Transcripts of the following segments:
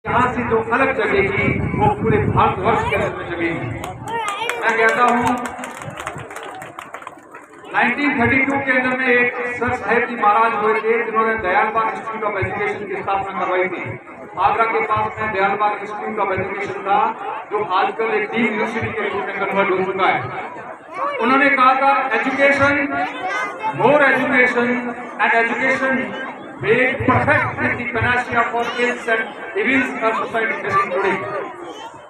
यहाँ से जो अलग जगेगी वो पूरे भारतवर्ष के अंदर में जगेगी। मैं कहता हूँ 1932 के अंदर में एक सर साहेब जी महाराज हुए थे जिन्होंने दयालबाग इंस्टीट्यूट ऑफ एजुकेशन की स्थापना करवाई थी। आगरा के पास में दयालबाग इंस्टीट्यूट ऑफ एजुकेशन था जो आजकल एक डीम्ड यूनिवर्सिटी के रूप में कन्वर्ट हो चुका है। उन्होंने कहा था education, more education and education made perfect is the panacea for ills and evils our society facing today।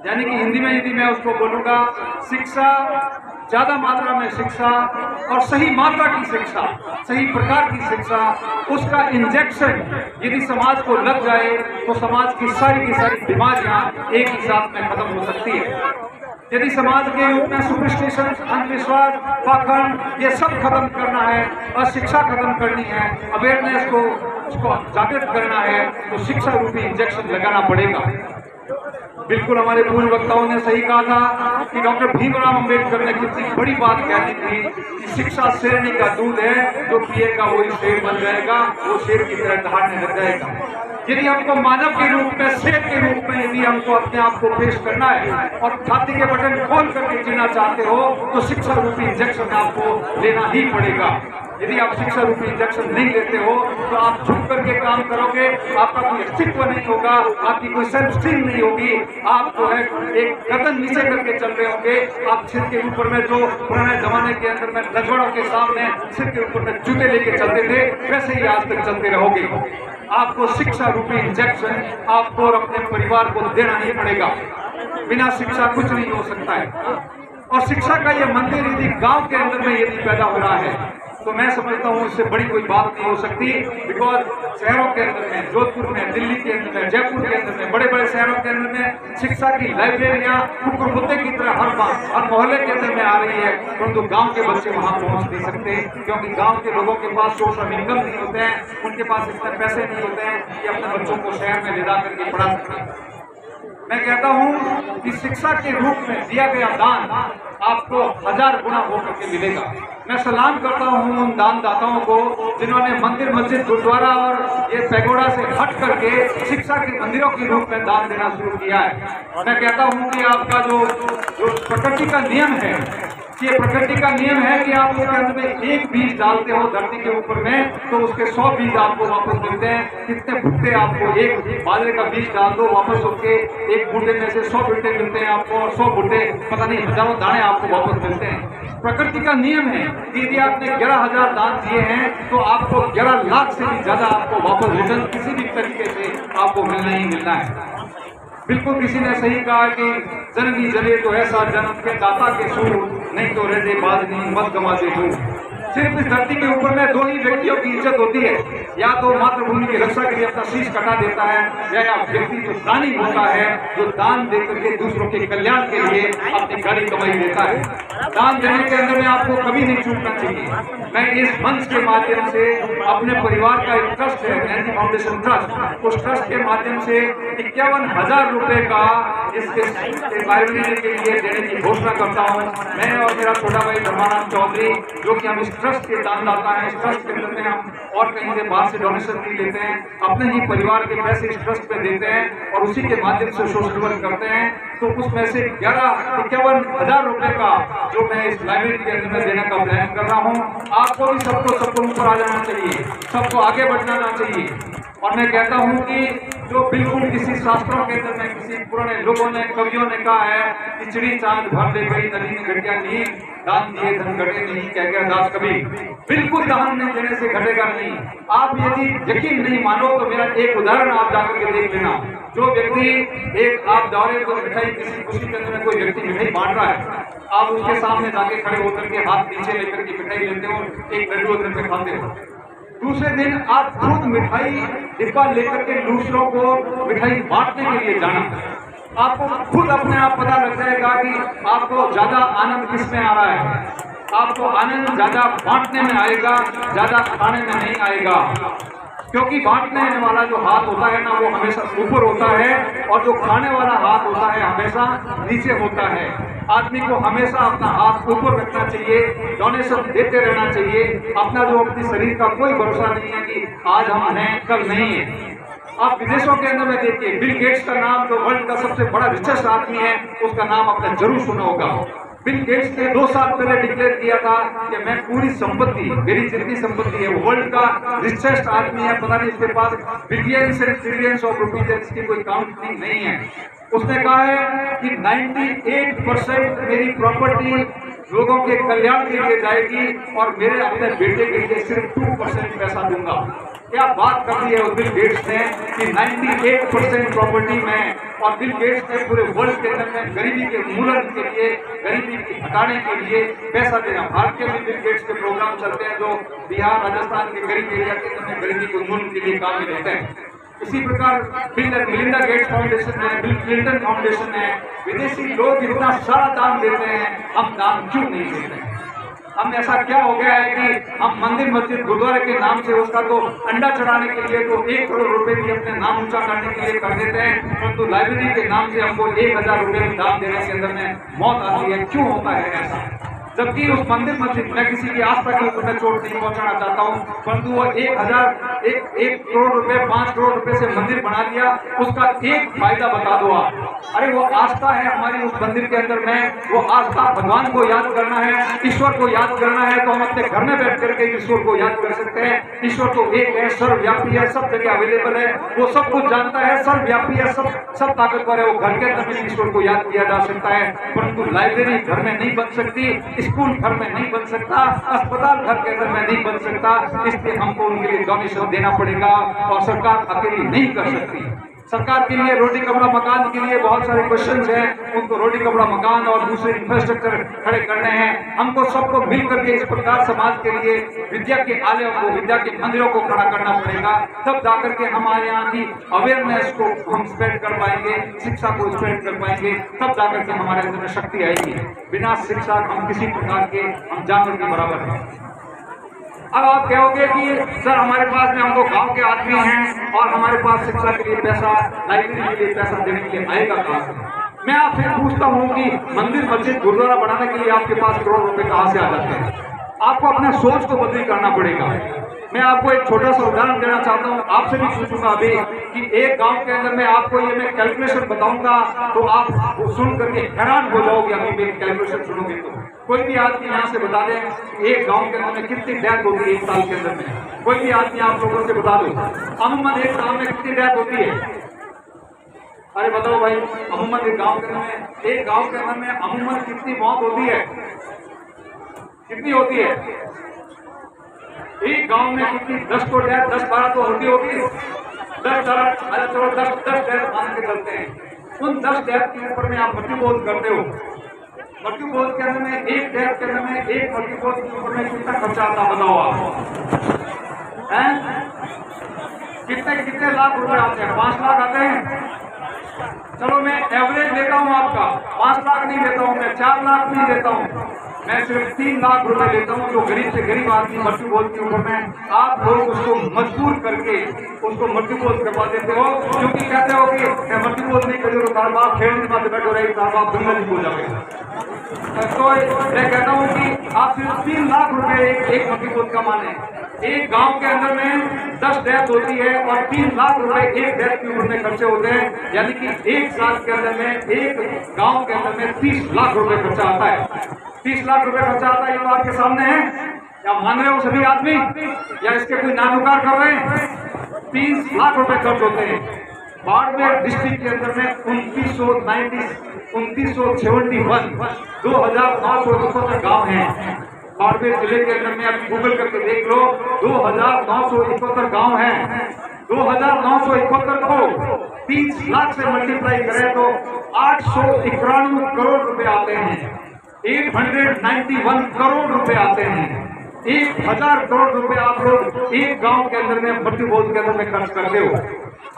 यानी कि हिंदी में यदि मैं उसको बोलूंगा, शिक्षा, ज्यादा मात्रा में शिक्षा और सही मात्रा की शिक्षा, सही प्रकार की शिक्षा, उसका इंजेक्शन यदि समाज को लग जाए तो समाज की सारी बीमारियां एक ही साथ में खत्म हो सकती है। यदि समाज के रूप में सुपरस्टिशन, अंधविश्वास, पाखंड, ये सब खत्म करना है और शिक्षा खत्म करनी है, अवेयरनेस को उसको जागृत करना है, तो शिक्षा रूपी इंजेक्शन लगाना पड़ेगा। बिल्कुल हमारे पूर्व वक्ताओं ने सही कहा था कि डॉक्टर भीमराव अंबेडकर ने कितनी बड़ी बात कही थी कि शिक्षा शेरनी का दूध है, जो पिएगा वही शेर बन जाएगा, वो शेर की तरह दहाड़ने लग जाएगा। यदि हमको मानव के रूप में, शेर के रूप में यदि हमको अपने आप को पेश करना है और छाती के बटन खोल करके जीना चाहते हो तो शिक्षा रूपी इंजेक्शन आपको लेना ही पड़ेगा। यदि आप शिक्षा रूपी इंजेक्शन नहीं लेते हो तो आप झुक करके काम करोगे, आपका कोई अस्तित्व नहीं होगा, आपकी कोई सेल्फ स्टीम नहीं होगी, आप जो है एक कदम नीचे करके चल रहे होंगे। आप सिर के ऊपर में जो पुराने जमाने के अंदर में रजवाड़ों के सामने सिर के ऊपर में जूते लेके चलते थे, वैसे ही आज तक चलते रहोगे। आपको शिक्षा रूपी इंजेक्शन आपको और अपने परिवार को देना ही पड़ेगा। बिना शिक्षा कुछ नहीं हो सकता है। और शिक्षा का ये मंदिर यदि गांव के अंदर में यदि पैदा हो रहा है तो मैं समझता हूँ इससे बड़ी कोई बात नहीं हो सकती। बिकॉज शहरों के अंदर में, जोधपुर में, दिल्ली के अंदर में, जयपुर के अंदर में, बड़े बड़े शहरों के अंदर में शिक्षा की लाइब्रेरियां कुकुर कुत्ते की तरह हर मोहल्ले के अंदर में आ रही है, परंतु गांव के बच्चे वहां पहुंच नहीं सकते क्योंकि गांव के लोगों के पास सोर्स ऑफ इनकम नहीं होते हैं, उनके पास इतने पैसे नहीं होते हैं कि अपने बच्चों को शहर में ले जा करके पढ़ा सकें। मैं कहता हूं कि शिक्षा के रूप में दिया गया दान आपको 1000 गुना होकर के मिलेगा। मैं सलाम करता हूं उन दानदाताओं को जिन्होंने मंदिर, मस्जिद, गुरुद्वारा और ये पैगोडा से हट करके शिक्षा के मंदिरों के रूप में दान देना शुरू किया है। मैं कहता हूं कि आपका जो प्रकृति का नियम है, ये प्रकृति का नियम है कि आप उसके अंदर में एक बीज डालते हो धरती के ऊपर में तो उसके 100 बीज आपको वापस मिलते हैं। कितने भुट्टे आपको, एक बाजरे का बीज डाल दो, वापस उसके एक भुट्टे में से 100 भुट्टे मिलते हैं आपको, और 100 भुट्टे पता नहीं हजारों दाने आपको वापस मिलते हैं। प्रकृति का नियम है कि यदि आपने 11,000 दान दिए हैं तो आपको 11 लाख से भी ज्यादा आपको वापस रिटर्न किसी भी तरीके से आपको मिलना ही मिलना है। बिल्कुल किसी ने सही कहा कि जननी जले तो ऐसा जन्म के दाता के सूर, नहीं तो रहते बाद नहीं मत गवाते दूर। सिर्फ इस धरती के ऊपर में दो ही व्यक्तियों की इज्जत होती है, या तो मातृभूमि की रक्षा के लिए अपना शीश कटा देता है, या व्यक्ति जो दानी होता है, जो दान देकर के दूसरों के कल्याण के लिए अपनी गाड़ी कमाई देता है। दान देने के अंदर में आपको कभी नहीं चूकना चाहिए। मैं इस मंच के माध्यम से अपने परिवार का एक ट्रस्ट है, गांधी फाउंडेशन ट्रस्ट, उस ट्रस्ट के माध्यम से 51,000 रुपए का इसके लाइब्रेरी के लिए देने की घोषणा करता हूँ। मैं और मेरा छोटा भाई धर्मानंद चौधरी, जो कि हम इस ट्रस्ट के दानदाता हैं, इस ट्रस्ट के अंदर में हम और कहीं से बाहर से डोनेशन नहीं लेते हैं, अपने ही परिवार के पैसे इस ट्रस्ट पे देते हैं और उसी के माध्यम से सोशल वर्क करते हैं। तो उसमें से 51,000 रुपए का जो मैं इस लाइब्रेरी के अंदर में देने का प्लान कर रहा हूँ। आपको भी सबको ऊपर आ जाना चाहिए, सबको आगे बढ़ना चाहिए। और मैं कहता हूं कि जो बिल्कुल किसी शास्त्रों के अंदर में किसी पुराने लोगों ने, कवियों ने कहा है कि चिड़ी चांद भर ले गई नदी में घटिया नींद, दान दिए धन घटे नहीं, कह गया दास कभी। बिल्कुल दान नहीं देने से घटेगा नहीं। आप यदि यकीन नहीं मानो तो मेरा एक उदाहरण आप जाकर के देख लेना। जो व्यक्ति एक आप दौरे को मिठाई, किसी खुशी के अंदर में कोई व्यक्ति मिठाई बांट रहा है, आप उसके सामने जाके खड़े होकर के हाथ नीचे लेकर के मिठाई लेते हो, एक लड्डू अंदर में खाते हो। दूसरे दिन आप खुद मिठाई डिब्बा लेकर के दूसरों को मिठाई बांटने के लिए जाना, आपको खुद अपने आप पता लग जाएगा कि आपको ज्यादा आनंद किस में आ रहा है। आपको आनंद ज्यादा बांटने में आएगा, ज्यादा खाने में नहीं आएगा। क्योंकि बांटने वाला जो हाथ होता है ना, वो हमेशा ऊपर होता है, और जो खाने वाला हाथ होता है हमेशा नीचे होता है। आदमी को हमेशा अपना हाथ ऊपर रखना चाहिए, डोनेशन देते रहना चाहिए। अपना जो अपने शरीर का कोई भरोसा नहीं है कि आज हम हैं कल नहीं है। आप विदेशों के अंदर में देखिए, बिल गेट्स का नाम, जो वर्ल्ड का सबसे बड़ा रिचेस्ट आदमी है, उसका नाम आपने जरूर सुना होगा। बिल गेट्स ने 2 साल पहले डिक्लेयर किया था कि मैं पूरी संपत्ति, मेरी जितनी संपत्ति है, वर्ल्ड का रिचेस्ट आदमी है, पता नहीं इसके पास billions and trillions of rupees है, इसकी कोई काउंटिंग नहीं है। उसने कहा है कि 98% मेरी प्रॉपर्टी लोगों के कल्याण के लिए जाएगी और मेरे अपने बेटे के लिए सिर्फ 2% पैसा दूंगा। क्या बात कर दी है उस बिल गेट्स ने कि 98% प्रॉपर्टी में, और बिल गेट्स ने पूरे वर्ल्ड के अंदर में गरीबी के उन्मूलन के लिए, गरीबी की हटाने के लिए पैसा देना। भारत के भी बिल गेट्स के प्रोग्राम चलते हैं जो बिहार, राजस्थान के गरीब एरिया के अंदर में गरीबी के उन्मूलन के लिए काम में लेते हैं। इसी प्रकार bill and Melinda Gates foundation है, बिल क्लिंटन फाउंडेशन है। विदेशी लोग इतना सारा दान देते हैं, हम दान क्यों नहीं देते हैं? हम ऐसा क्या हो गया है कि हम मंदिर, मस्जिद, गुरुद्वारे के नाम से उसका तो अंडा चढ़ाने के लिए तो 1 करोड़ रुपए भी अपने नाम ऊंचा करने के लिए कर देते हैं, परंतु लाइब्रेरी के नाम से हमको 1000 रुपए दान देने के अंदर में मौत आती है। क्यों होता है ऐसा? जबकि उस मंदिर, मस्जिद, मैं किसी की आस्था के ऊपर चोट नहीं पहुंचाना चाहता हूं, परंतु वो 1 करोड़ रुपए, 5 करोड़ रुपए से मंदिर बना दिया, उसका एक फायदा बता दो आप। अरे वो आस्था है हमारी उस मंदिर के अंदर में, वो आस्था भगवान को याद करना है, ईश्वर को याद करना है, तो हम अपने घर में बैठ करके ईश्वर को याद कर सकते हैं। ईश्वर तो एक है, सर्वव्यापी है, सब जगह अवेलेबल है, वो सब कुछ जानता है, सर्वव्यापी है, सब ताकतवर है, वो घर के अंदर में ईश्वर को याद किया जा सकता है। परंतु लाइब्रेरी घर में नहीं बन सकती, स्कूल घर में नहीं बन सकता, अस्पताल घर के अंदर में नहीं बन सकता, इसलिए हमको उनके लिए डोनेशन देना पड़ेगा और सरकार अकेली नहीं कर सकती। सरकार के लिए रोटी कपड़ा मकान के लिए बहुत सारे क्वेश्चंस हैं, उनको रोटी कपड़ा मकान और दूसरे इंफ्रास्ट्रक्चर खड़े करने हैं। हमको सबको मिल करके इस प्रकार समाज के लिए विद्या के आलयों को, विद्या के मंदिरों को खड़ा करना पड़ेगा, तब जाकर के हमारे यहाँ की अवेयरनेस को हम स्प्रेड कर पाएंगे, शिक्षा को स्प्रेड कर पाएंगे, तब जाकर के हमारे अंदर शक्ति आएगी। बिना शिक्षा हम किसी प्रकार के, हम जानवर के बराबर हैं। अब आप कहोगे कि सर हमारे पास में, हम तो गांव के आदमी हैं और हमारे पास शिक्षा के लिए पैसा, लाइब्रेरी के लिए पैसा देने के लिए आएगा कहां से? मैं आपसे पूछता हूं कि मंदिर, मस्जिद, गुरुद्वारा बनाने के लिए आपके पास करोड़ रुपए कहां से आ जाते हैं? आपको अपने सोच को बदली करना पड़ेगा। मैं आपको एक छोटा सा उदाहरण देना चाहता हूँ, आपसे भी पूछूंगा अभी कि एक गांव के अंदर में आपको ये मैं कैलकुलेशन बताऊंगा तो आप सुन करके हैरान हो जाओगे। अभी मेरी कैलकुलेशन सुनोगे तो कोई भी आदमी यहाँ से बता दें एक गांव के अंदर में कितनी डेथ होती है 1 साल के अंदर में, कोई भी आदमी आप लोगों से बता दो अमूमन एक गांव में कितनी डेथ होती है? अरे बताओ भाई, अमूमन एक गांव के अंदर में अमूमन कितनी मौत होती है? कितनी होती है एक गांव में? कितनी? 10 तो डेथ, 10-12 तो होती होगी। 10 डेथ मान के चलते हैं। उन 10 डेथ के ऊपर में आप मृत्यु बोध करते हो। मृत्यु बोध के अंदर में एक डेथ के अंदर में, एक मृत्यु बोध के ऊपर में कितना खर्चा आता बताओ आप? कितने लाख रुपए आते हैं? 5 लाख आते हैं। चलो मैं एवरेज लेता हूं आपका, 5 लाख नहीं लेता हूं मैं, 4 लाख नहीं लेता हूं मैं, सिर्फ 3 लाख रुपए लेता हूं। जो गरीब से गरीब आदमी मृत्यु बोध के ऊपर में, आप लोग उसको मजबूर करके उसको मृत्यु बोध करवा देते हो, क्योंकि कहते हो कि मृत्यु बोध नहीं करो तो साहब आप खेल में बैठो रहे, साहब आप दुनिया हो जाएगा। तो मैं कहता हूं कि आप सिर्फ 3 लाख रुपए एक मृत्यु बोध का माने। एक गांव के अंदर में 10 डेथ होती है और 3 लाख रुपए एक डेथ के ऊपर में खर्चे होते हैं, यानी कि 1 साल के अंदर में एक गांव के अंदर में 30 लाख रुपए खर्चा आता है। 30 लाख रुपए खर्चा आता है, ये तो आपके सामने है। क्या मान रहे हो सभी आदमी, या इसके कोई नानुकार कर रहे हैं? 30 लाख रुपए खर्च होते हैं। बाड़मेर डिस्ट्रिक्ट के अंदर में 2971 2971 गांव हैं। बाड़मेर जिले के अंदर में आप गूगल करके देख लो, 2971 गांव हैं। 2971 को 30 लाख से मल्टीप्लाई करें तो 891 करोड़ रुपए आते हैं। 891 करोड़ रुपए आते हैं। 1000 करोड़ रुपए आप लोग एक गांव के अंदर में मृत्यु बोध के अंदर में खर्च करते हो।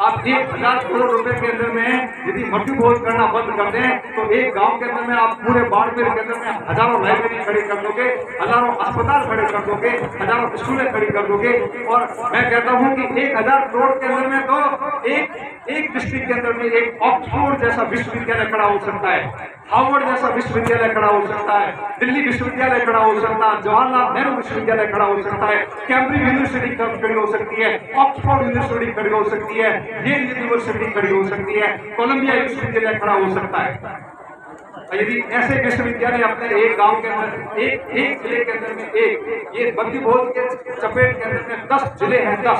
आप 1000 करोड़ रुपए के अंदर में यदि मृत्यु बोध करना बंद कर दें तो एक गांव के अंदर में आप पूरे बाड़मेर के अंदर में हजारों लाइब्रेरी खड़ी कर दोगे, हजारों अस्पताल खड़े कर दोगे, हजारों स्कूलें खड़ी कर दोगे। और मैं कहता हूं कि 1000 करोड़ के अंदर में तो एक डिस्ट्रिक्ट के अंदर में एक ऑक्सफोर्ड जैसा विश्वविद्यालय खड़ा हो सकता है। हार्वर्ड जैसा विश्वविद्यालय खड़ा हो सकता है, दिल्ली विश्वविद्यालय खड़ा हो सकता है, जवाहरलाल नेहरू विश्वविद्यालय खड़ा हो सकता है, कैम्ब्रिज यूनिवर्सिटी खड़ी हो सकती है, ऑक्सफोर्ड यूनिवर्सिटी खड़ी हो सकती है, येल यूनिवर्सिटी खड़ी हो सकती है, कोलंबिया विश्वविद्यालय खड़ा हो सकता है। यदि ऐसे विश्वविद्यालय अपने एक गांव के अंदर, एक जिले के अंदर में ये बद्दी भोज के चपेट के अंदर में 10 जिले हैं, 10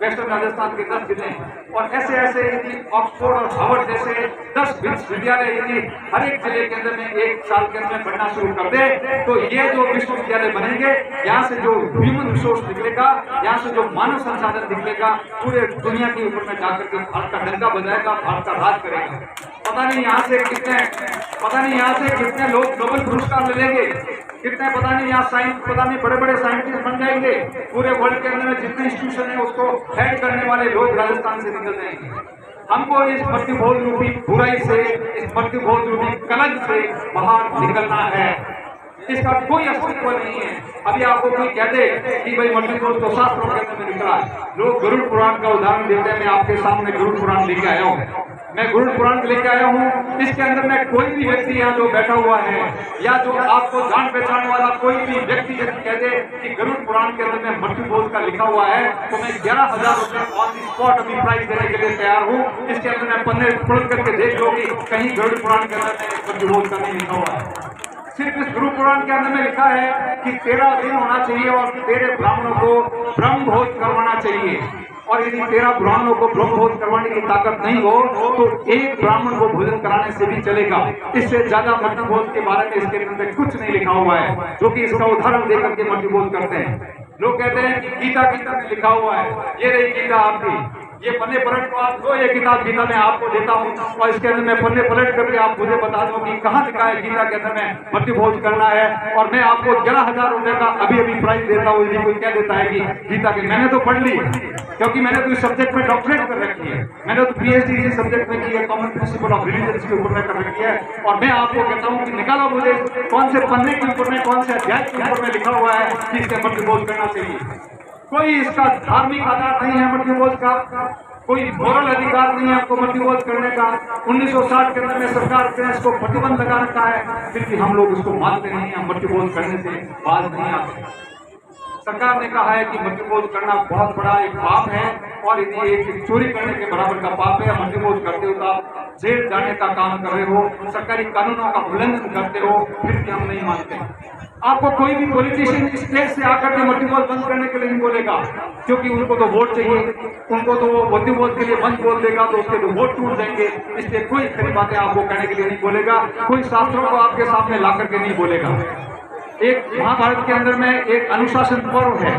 वेस्टर्न राजस्थान के 10 जिले हैं, और ऐसे यदि ऑक्सफोर्ड और हार्वर्ड जैसे 10 विश्वविद्यालय यदि हर एक जिले के अंदर में एक साल के अंदर में बनना शुरू कर दे, तो ये जो विश्वविद्यालय बनेंगे, यहाँ से जो ह्यूमन रिसोर्स निकलेगा, यहाँ से जो मानव संसाधन निकलेगा, पूरे दुनिया के ऊपर में जाकर के भारत का डंका बजाएगा, भारत का राज करेगा। पता नहीं यहाँ से कितने लोग नोबेल पुरस्कार मिलेंगे, कितने पता नहीं यहाँ पता नहीं बड़े साइंटिस्ट बन जाएंगे। पूरे वर्ल्ड के अंदर में जितने इंस्टीट्यूशन है उसको हेड करने वाले लोग राजस्थान से निकल जाएंगे। हमको इस मृत्यु भोज रूपी बुराई से, इस मृत्यु भोज रूपी कलंक से बाहर निकलना है। इसका कोई अस्तित्व नहीं है। अभी आपको कोई कह दे कि भाई मृत्यु भोज तो शास्त्रों के अंदर में निकला है, लोग गरुड़ पुराण का उदाहरण देते हैं। मैं आपके सामने गरुड़ पुराण लेके आया हूँ, मैं गरुड़ पुराण लेके आया हूँ। इसके अंदर में कोई भी व्यक्ति यहाँ जो बैठा हुआ है, या जो आपको जान पहचान वाला कोई भी व्यक्ति यदि कह दे कि गरुड़ पुराण के अंदर में मृत्यु भोज का लिखा हुआ है, तो मैं 11,000 रुपए ऑन द स्पॉट अभी प्राइज देने के लिए तैयार हूँ। इसके अंदर मैं पन्ने पलट करके देख लो कि कहीं गरुड़ पुराण के अंदर में मृत्यु भोज का नहीं लिखा हुआ है। सिर्फ इस गुरु पुराण के अंदर में लिखा है कि 13 दिन होना चाहिए और 13 ब्राह्मणों को ब्रह्म भोज करवाना चाहिए। और यदि 13 ब्राह्मणों को ब्रह्म भोज करवाने की ताकत नहीं हो तो एक ब्राह्मण को भोजन कराने से भी चलेगा। इससे ज्यादा मृत्यु भोज के बारे में इसके अंदर कुछ नहीं लिखा हुआ है, जो कि इसका उदाहरण देकर के मृत्यु भोज करते हैं। लोग कहते हैं कि गीता में लिखा हुआ है, ये रही गीता आपकी, ये पन्ने पलट को आप दो, ये किताब गीता में आपको देता हूँ और इसके अंदर मैं पन्ने पलट करके आप मुझे बता दो कि कहाँ लिखा है गीता के अंदर में मृत्यु भोज करना है। और मैं आपको 11,000 रुपए का अभी प्राइज देता हूँ। यदि कोई क्या देता है कि गीता के, मैंने तो पढ़ ली, क्योंकि मैंने तो इस सब्जेक्ट में डॉक्टरेट कर रखी है, मैंने तो PhD इस सब्जेक्ट में की है, कॉमन प्रिंसिपल ऑफ रिलीजन के ऊपर में कर रखी है। और मैं आपको कहता हूँ कि निकालो मुझे कौन से पन्ने के ऊपर में, कौन से अध्याय के ऊपर में लिखा हुआ है कि इसके मृत्यु भोज करना चाहिए। कोई इसका धार्मिक आधार नहीं है मृत्यु भोज का, कोई मोरल अधिकार नहीं है आपको मृत्यु भोज करने का। 1960 के अंदर में सरकार ने इसको प्रतिबंध लगा रखा है, फिर भी हम लोग इसको मानते नहीं हैं, मृत्यु भोज करने से बाज नहीं आते। सरकार ने कहा है कि मृत्यु भोज करना बहुत बड़ा एक पाप है और यदि एक चोरी करने के बराबर का पाप है। मृत्यु भोज करते हो तो आप जेल जाने का काम कर रहे हो, सरकारी कानूनों का उल्लंघन करते हो, फिर भी हम नहीं मानते। आपको कोई भी पॉलिटिशियन स्टेज से आकर के मृत्यु भोज बंद करने के लिए नहीं बोलेगा, क्योंकि उनको तो वोट चाहिए, उनको तो वो मृत्यु भोज के लिए बंद बोल देगा तो उसके तो वोट टूट जाएंगे। इसलिए कोई खरी बातें आपको कहने के लिए नहीं बोलेगा, कोई शास्त्रों को आपके सामने ला करके नहीं बोलेगा। एक महाभारत के अंदर में एक अनुशासन पर्व है,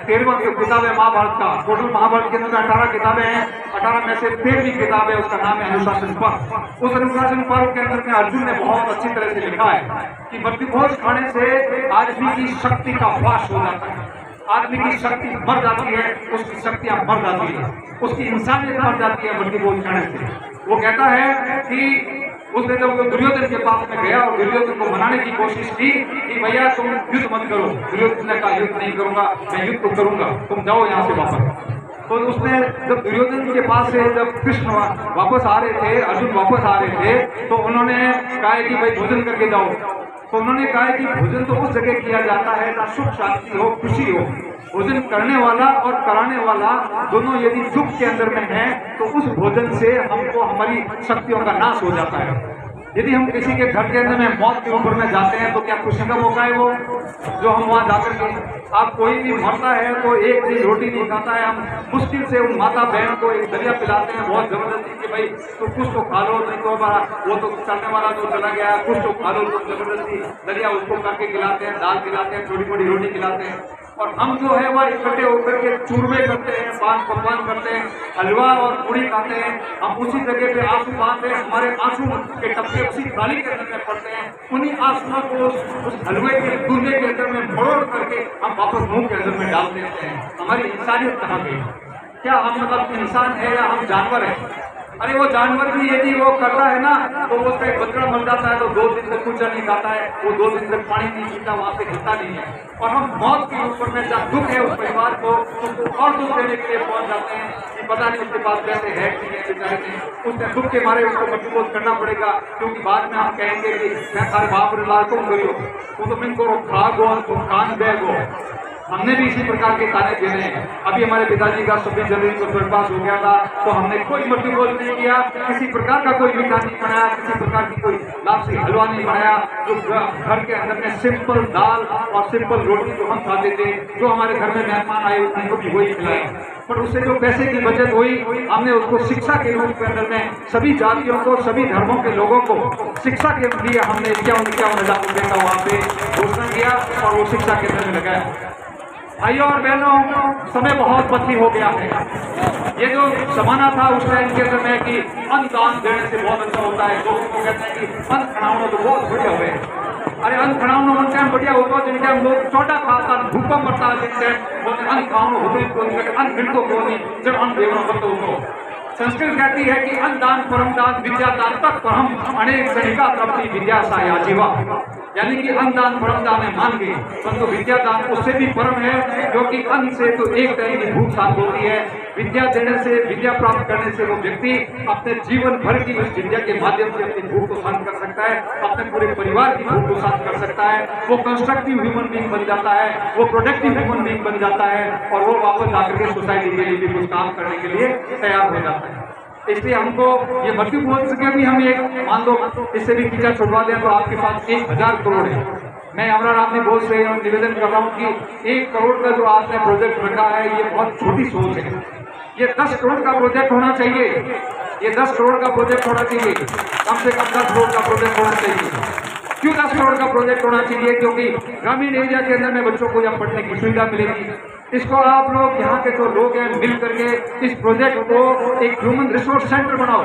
13वां किताब है महाभारत का। टोटल महाभारत के अंदर 18 किताबें हैं, 18 में से 13वीं किताब है, उसका नाम है अनुशासन पर्व। उस अनुशासन पर्व के अंदर में अर्जुन ने बहुत अच्छी तरह से लिखा है कि मृत्यु भोज खाने से आदमी की शक्ति का ह्रास हो जाता है, आदमी की शक्ति मर जाती है, उसकी शक्तियां मर जाती है, उसकी इंसानियत मर जाती है मृत्यु भोज खाने से। वो कहता है कि उसने जब वो दुर्योधन के पास में गया और दुर्योधन को मनाने की कोशिश की कि भैया तुम युद्ध मत करो, दुर्योधन ने कहा युद्ध नहीं करूंगा, मैं युद्ध तो करूंगा, तुम जाओ यहाँ से वापस। तो उसने जब दुर्योधन के पास से जब कृष्ण वापस आ रहे थे, अर्जुन वापस आ रहे थे, तो उन्होंने कहा कि भाई भोजन करके जाओ। तो उन्होंने कहा कि भोजन तो उस जगह किया जाता है जहाँ सुख शांति हो, खुशी हो। भोजन करने वाला और कराने वाला दोनों यदि दुख के अंदर में है तो उस भोजन से हमको हमारी शक्तियों का नाश हो जाता है। यदि हम किसी के घर के अंदर में मौत के ऊपर में जाते हैं तो क्या खुशी का मौका है वो जो हम वहाँ जाकर के, आप कोई भी मरता है तो एक दिन रोटी नहीं खाता है, हम मुश्किल से उन माता बहन को एक दलिया पिलाते हैं बहुत जबरदस्ती कि भाई तो कुछ तो खा लो, नहीं तो वो तो चलने वाला तो चला गया, कुछ तो खा लो, तो जबरदस्ती दलिया उसको करके खिलाते हैं, दाल खिलाते हैं, थोड़ी मोटी रोटी खिलाते हैं। और हम जो है वह इकट्ठे होकर के चूरमे करते हैं, पान पकवान करते हैं, हलवा और पूड़ी खाते हैं। हम उसी जगह पे आंसू बहाते हैं, हमारे आंसू के टप्पे उसी थाली के अंदर में पड़ते हैं, उन्हीं आंसुओं को उस हलवे के दूल्हे के अंदर में मरोड़ करके हम वापस मुंह के अंदर में डाल देते हैं। हमारी इंसानियत कहाँ गई? क्या हम मतलब इंसान है या हम जानवर हैं? अरे वो जानवर भी यदि वो करता है ना तो वो उसका एक बछड़ा मर जाता है तो 2 दिन तक कुछ नहीं खाता है, वो 2 दिन तक पानी नहीं पीता, वहां से हिलता नहीं है। और हम मौत के ऊपर में जब दुख है उस परिवार को उसको और दुख देने के लिए पहुंच जाते हैं कि पता नहीं उसके पास पैसे है कि नहीं बेचारे नहीं, उसने दुख के मारे उसको मजबूत करना पड़ेगा, क्योंकि बाद में हम कहेंगे कि मैं हर बाप रे लाल को गई वो तो मिनको खा गो तो कान बह गो। हमने भी इसी प्रकार के ताने देने हैं। अभी हमारे पिताजी का 26 जनवरी को स्वर्गवास हो गया था, तो हमने कोई मृत्यु भोज नहीं किया, किसी प्रकार का कोई मीठा नहीं बनाया, किसी प्रकार की कोई लापसी हलवा नहीं बनाया। जो घर के अंदर में सिंपल दाल और सिंपल रोटी जो हम खाते थे, जो हमारे घर में मेहमान आए उनको भी वही खिलाए। पर उससे जो पैसे की बचत हुई, हमने उसको शिक्षा के रूप के अंदर में सभी जातियों को, सभी धर्मों के लोगों को शिक्षा के लिए हमने 51,000 रुपये का वहाँ पे घोषणा किया और वो शिक्षा के अंदर में लगाया। भाइयों और बहनों, समय बहुत बदली हो गया है। ये जो जमाना था उस टाइम के अंदर में कि अन्नदान देने से बहुत अच्छा होता है, लोग तो कहते हैं कि अन्न खड़ावना तो बहुत बढ़िया हुए। अरे अन्न खड़ावना मन टाइम बढ़िया होता जिन टाइम लोग चौटा खाता भूखा मरता जिन टाइम बोलते अन्न खड़ावना होते अन्न मिलतो को नहीं जब अन्न देवना बनता हो। संस्कृत कहती है कि अन्नदान परमदान विद्यादान तक परम अनेक सनिका प्राप्ति विद्या साया जीवा, यानी कि अन्नदान परमदान है मान गए, परंतु विद्यादान उससे भी परम है, क्योंकि अन्न से तो एक तरह की भूख शांत होती है। विद्या देने से, विद्या प्राप्त करने से वो व्यक्ति अपने जीवन भर की उस विद्या के माध्यम से अपनी भूख को शांत कर सकता है, अपने पूरे परिवार की भूख को शांत कर सकता है। वो कंस्ट्रक्टिव ह्यूमन बीइंग बन जाता है, वो प्रोडक्टिव ह्यूमन बीइंग बन जाता है और वो वापस आकर के सोसाइटी के लिए भी कुछ काम करने के लिए तैयार हो जाता है। इसलिए हमको ये मृत्यु बोल सके भी हम एक मान लो इससे भी पीछा छुड़वा दें तो आपके पास 1,000 करोड़ है। मैं अमराराम बोल से निवेदन कर रहा हूँ कि 1 करोड़ का जो आपने प्रोजेक्ट रखा है ये बहुत छोटी सोच है। ये 10 करोड़ का प्रोजेक्ट होना चाहिए, ये 10 करोड़ का प्रोजेक्ट होना चाहिए, कम से कम 10 करोड़ का प्रोजेक्ट होना चाहिए। क्यों 10 करोड़ का प्रोजेक्ट होना चाहिए? क्योंकि ग्रामीण एरिया के अंदर में बच्चों को यहाँ पढ़ने की सुविधा मिलेगी। इसको आप लोग यहाँ के जो लोग हैं मिल करके इस प्रोजेक्ट को एक ह्यूमन रिसोर्स सेंटर बनाओ,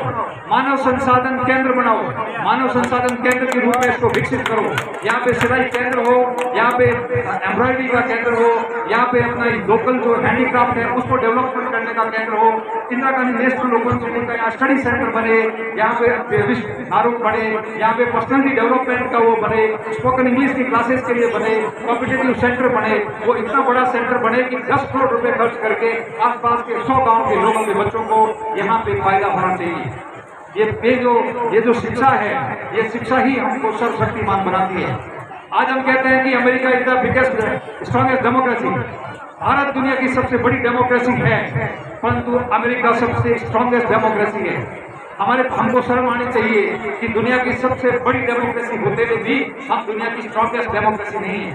मानव संसाधन केंद्र बनाओ, मानव संसाधन केंद्र के रूप में इसको विकसित करो। यहाँ पे सिलाई केंद्र हो, यहाँ पे एम्ब्रॉयडरी का केंद्र हो, यहाँ पे अपना लोकल जो हैंडीक्राफ्ट है उसको डेवलपमेंट करने का केंद्र हो। Indira Gandhi national open school का यहाँ स्टडी सेंटर बने, यहाँ पे विश्व आरोप बने, यहाँ पे पर्सनलिटी डेवलपमेंट का वो बने, स्पोकन इंग्लिश की क्लासेस के लिए बने, कॉम्पिटेटिव सेंटर बने। वो इतना बड़ा सेंटर बने कि 10 करोड़ रुपए खर्च करके आसपास के 100 गांव के लोगों के बच्चों को यहाँ पे फायदा होना चाहिए। ये जो शिक्षा है, ये शिक्षा ही हमको सर्वशक्तिमान बनाती है। आज हम कहते हैं कि America is the biggest strongest democracy, Bharat दुनिया की सबसे बड़ी डेमोक्रेसी है, परंतु अमेरिका सबसे स्ट्रॉन्गेस्ट डेमोक्रेसी है। हमको शर्म आनी चाहिए कि दुनिया की सबसे बड़ी डेमोक्रेसी होते हुए भी हम दुनिया की स्ट्रॉन्गेस्ट डेमोक्रेसी नहीं है,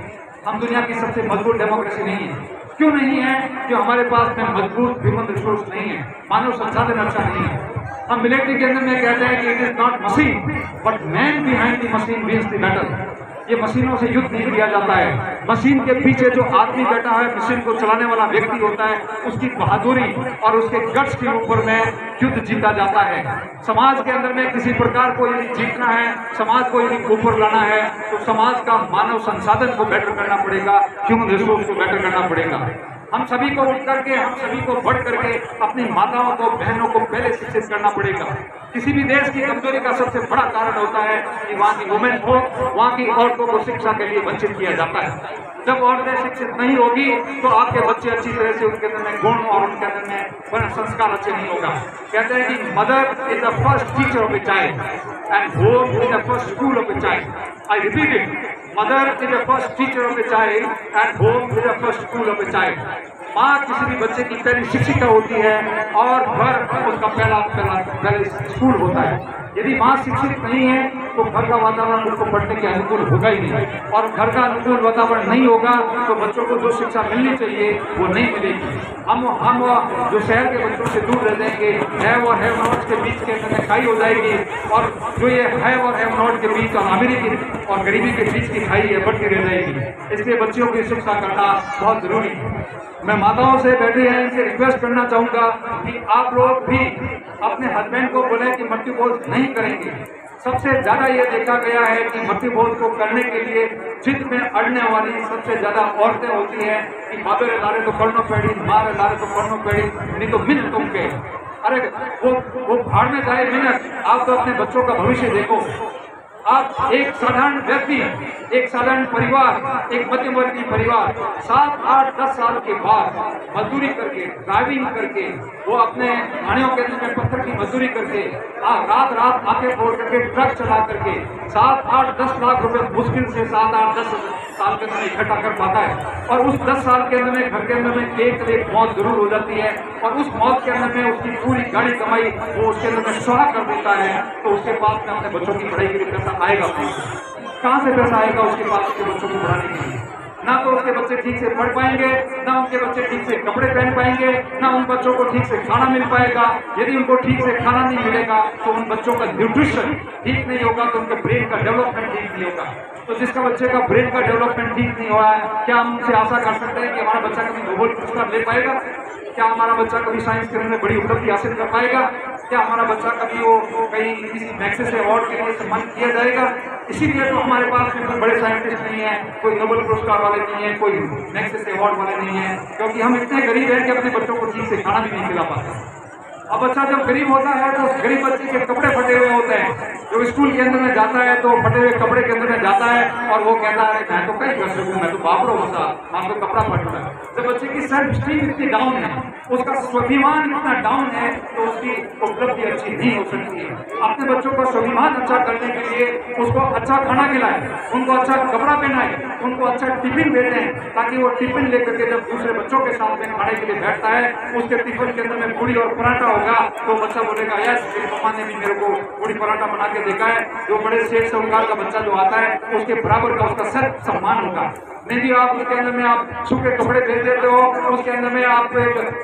हम दुनिया की सबसे मजबूत डेमोक्रेसी नहीं है। क्यों नहीं है? कि हमारे पास में मजबूत ह्यूमन रिसोर्स नहीं है, मानव संसाधन अच्छा नहीं है। हम मिलिट्री के अंदर में कहते हैं कि it is not machine but man behind the machine wins the battle. ये मशीनों से युद्ध नहीं किया जाता है, मशीन के पीछे जो आदमी बैठा है, मशीन को चलाने वाला व्यक्ति होता है, उसकी बहादुरी और उसके गट्स के ऊपर में युद्ध जीता जाता है। समाज के अंदर में किसी प्रकार को यदि जीतना है, समाज को यदि ऊपर लाना है, तो समाज का मानव संसाधन को बेटर करना पड़ेगा, ह्यूमन रिसोर्स को बेटर करना पड़ेगा। हम सभी को उठ करके, हम सभी को बढ़ करके अपनी माताओं को, बहनों को पहले शिक्षित करना पड़ेगा। किसी भी देश की कमजोरी का सबसे बड़ा कारण होता है कि वहाँ की वुमेन को, वहाँ की औरतों को शिक्षा के लिए वंचित किया जाता है। जब औरतें शिक्षित नहीं होगी तो आपके बच्चे अच्छी तरह से उनके अंदर में गुण और उनके अंदर में संस्कार अच्छे नहीं होगा। कहते हैं कि mother is the first teacher of a child and home is the first school of a child. I repeat it, mother is the first teacher of a child and home is the first school of a child. माँ किसी भी बच्चे की पहली शिक्षिका होती है और घर उसका पहला स्कूल होता है। यदि माँ शिक्षित नहीं है तो घर का वातावरण उसको पढ़ने के अनुकूल होगा ही नहीं, और घर का अनुकूल वातावरण नहीं होगा तो बच्चों को जो शिक्षा मिलनी चाहिए वो नहीं मिलेगी। हम जो शहर के बच्चों से दूर रह जाएंगे, हैव और हैव नॉट के बीच के अंदर खाई हो जाएगी, और जो ये हैव और हैव नॉट के बीच और अमीरी की और गरीबी के बीच की खाई है बढ़ती रह जाएगी। इसलिए बच्चों की शिक्षा करना बहुत जरूरी है। मैं माताओं से बैठे हैं, इनसे रिक्वेस्ट करना चाहूंगा कि आप लोग भी अपने हस्बैंड को बोले कि मृत्यु भोज नहीं करेंगे। सबसे ज्यादा ये देखा गया है कि मृत्यु भोज को करने के लिए जिद में अड़ने वाली सबसे ज्यादा औरतें होती हैं कि बाबे लारे तो पढ़नो पेड़ी, मारे लारे तो पढ़नो पेड़ी, नहीं तो मिल तुम के। अरे वो भाड़ में जाए मिनट, आप तो अपने बच्चों का भविष्य देखो। आप एक साधारण व्यक्ति, एक साधारण परिवार, एक मध्यम वर्गीय परिवार 7, 8, 10 साल के बाद मजदूरी करके, ड्राइविंग करके, वो अपने गाड़ियों के में पत्थर की मजदूरी करके, रात रात आंखें फोड़ करके ट्रक चला करके 7, 8, 10 लाख रुपए मुश्किल से 7, 8, 10 साल के अंदर इकट्ठा कर पाता है। और उस 10 साल के अंदर में घर के अंदर में एक मौत जरूर हो जाती है, और उस मौत के अंदर में उसकी पूरी गाड़ी कमाई वो उसके अंदर में स्वाहा कर देता है। तो उसके पास में अपने बच्चों की पढ़ाई के लिए पैसा आएगा कहाँ से? पैसा आएगा उसके पास उसके बच्चों को पढ़ाने के लिए? ना तो उसके बच्चे ठीक से पढ़ पाएंगे, ना उनके बच्चे ठीक से कपड़े पहन पाएंगे, ना उन बच्चों को ठीक से खाना मिल पाएगा। यदि उनको ठीक से खाना नहीं मिलेगा तो उन बच्चों का न्यूट्रिशन ठीक नहीं होगा, तो उनके ब्रेन का डेवलपमेंट ठीक नहीं होगा। तो जिसका बच्चे का ब्रेन का डेवलपमेंट ठीक नहीं हुआ है, क्या हम उनसे आशा कर सकते हैं कि हमारा बच्चा कभी नोबेल पुरस्कार ले पाएगा? क्या हमारा बच्चा कभी साइंस के अंदर बड़ी उपलब्धि हासिल कर पाएगा? क्या हमारा बच्चा कभी वो कहीं किसी मैग्सेसे अवार्ड के लिए सम्मानित किया जाएगा? इसीलिए तो हमारे पास में कोई बड़े साइंटिस्ट नहीं है, कोई नोबेल पुरस्कार वाले नहीं है, कोई मैग्सेसे अवार्ड वाले नहीं है, क्योंकि हम इतने गरीब हैं कि अपने बच्चों को ठीक से खाना भी नहीं खिला पाते। अब बच्चा जब गरीब होता है तो उस गरीब बच्चे के कपड़े फटे हुए होते हैं। जो स्कूल के अंदर में जाता है तो फटे हुए कपड़े के अंदर में जाता है और वो कहता है मैं तो कहीं कर सकूँ, मैं तो बापरो होता, मैं तो कपड़ा फट रहा है। जब बच्चे की सेल्फ स्टीम इतनी डाउन है, उसका स्वाभिमान इतना डाउन है, तो उसकी उपलब्धि अच्छी नहीं हो सकती है। अपने बच्चों का स्वाभिमान अच्छा करने के लिए उसको अच्छा खाना खिलाए, उनको अच्छा कपड़ा पहनाए, उनको अच्छा टिफिन भेजें, ताकि वो टिफिन लेकर के जब दूसरे बच्चों के साथ में खाने के लिए बैठता है, उसके टिफिन के अंदर में पूरी और पराठा होगा, तो बच्चा बोलेगा यस, मेरी मम्मा ने भी मेरे को पूरी पराठा बना के देखा है। जो बड़े सेठ साहूकार का बच्चा जो आता है उसके बराबर का उसका सर्व सम्मान होगा। नहीं जी, आप उसके अंदर में आप सूखे कपड़े भेज देते हो, उसके अंदर में आप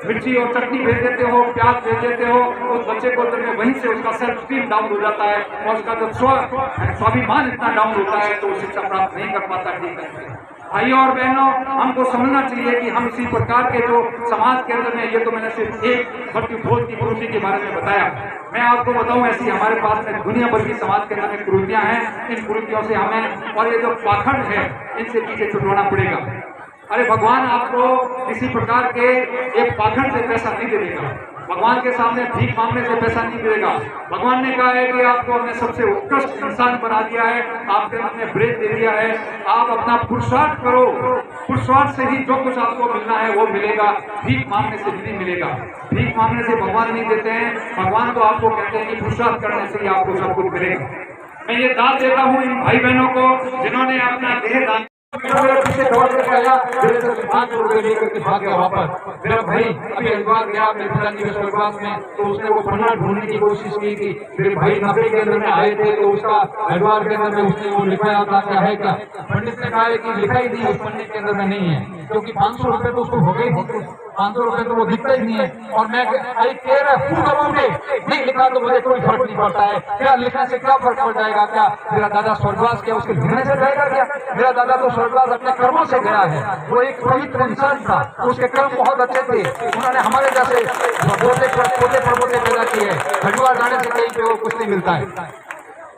मिर्ची और चटनी भेज देते हो, प्याज भेज देते हो, उस बच्चे को अंदर में वहीं से उसका सेल्फ स्टीम डाउन हो जाता है और उसका जब स्वाभिमान इतना डाउन होता है तो शिक्षा प्राप्त नहीं कर पाता ठीक है। भाइयों और बहनों, हमको समझना चाहिए कि हम इसी प्रकार के जो समाज के अंदर में, ये तो मैंने सिर्फ एक भक्ति भोज की कुरीति के बारे में बताया, मैं आपको बताऊं ऐसी हमारे पास में दुनिया भर की समाज के अंदर में कुरीतियां हैं। इन कुरीतियों से हमें, और ये जो पाखंड है, इनसे पीछे छुड़वाना पड़ेगा। अरे भगवान आपको किसी प्रकार के एक पाखंड से पैसा नहीं दे देगा, भगवान के सामने भीख मांगने से पैसा नहीं मिलेगा। भगवान ने कहा है कि आपको हमने सबसे उत्कृष्ट इंसान बना दिया है, आपके हमने ब्रेन दे दिया है, आप अपना पुरुषार्थ करो, पुरुषार्थ से ही जो कुछ आपको मिलना है वो मिलेगा, भीख मांगने से नहीं मिलेगा। भीख मांगने से भगवान नहीं देते हैं, भगवान तो आपको कहते हैं कि पुरुषार्थ करने से ही आपको सब कुछ मिलेगा। मैं ये दान देता हूँ इन भाई बहनों को जिन्होंने अपना देह दान पीछे दौड़ के आया, मेरे से 5 रुपए लेकर के भाग गया वापस। मेरा भाई अभी हरिद्वार गया मेरे पिताजी के स्वर्गवास में, तो उसने वो पन्ना ढूंढने की कोशिश की थी। मेरे भाई 90 के अंदर में आए थे, तो उसका हरिद्वार के अंदर में उसने वो लिखाया था क्या है क्या। पंडित ने कहा कि लिखाई थी उस पन्ने के अंदर में नहीं है, क्योंकि 500 रुपए तो उसको हो गए, 500 रुपए तो वो दिखता ही नहीं है। और मैं नहीं लिखा तो मुझे कोई फर्क नहीं पड़ता है, क्या लिखने से क्या फर्क पड़ जाएगा, क्या मेरा दादा स्वर्गवास क्या उसके लिखने से जाएगा क्या। मेरा दादा तो स्वर्गवास अपने कर्मों से गया है, वो एक पवित्र इंसान था, उसके कर्म बहुत अच्छे थे, उन्होंने हमारे जैसे पोते प्रपोते पैदा किए। हरिद्वार जाने से कहीं पे वो कुछ नहीं मिलता है।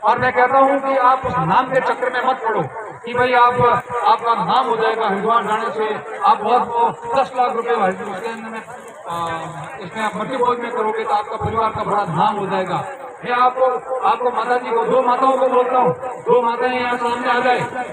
और मैं कहता हूं कि आप उस नाम के चक्कर में मत पड़ो कि भाई आपका नाम हो जाएगा हरिद्वार जाने से, आप बहुत 10 लाख रुपए इसमें आप मट्टी बोझ में करोगे तो आपका परिवार का बड़ा नाम हो जाएगा। मैं आपको माता जी को, 2 माताओं को बोलता हूँ, 2 माताएं यहाँ सामने आ जाए,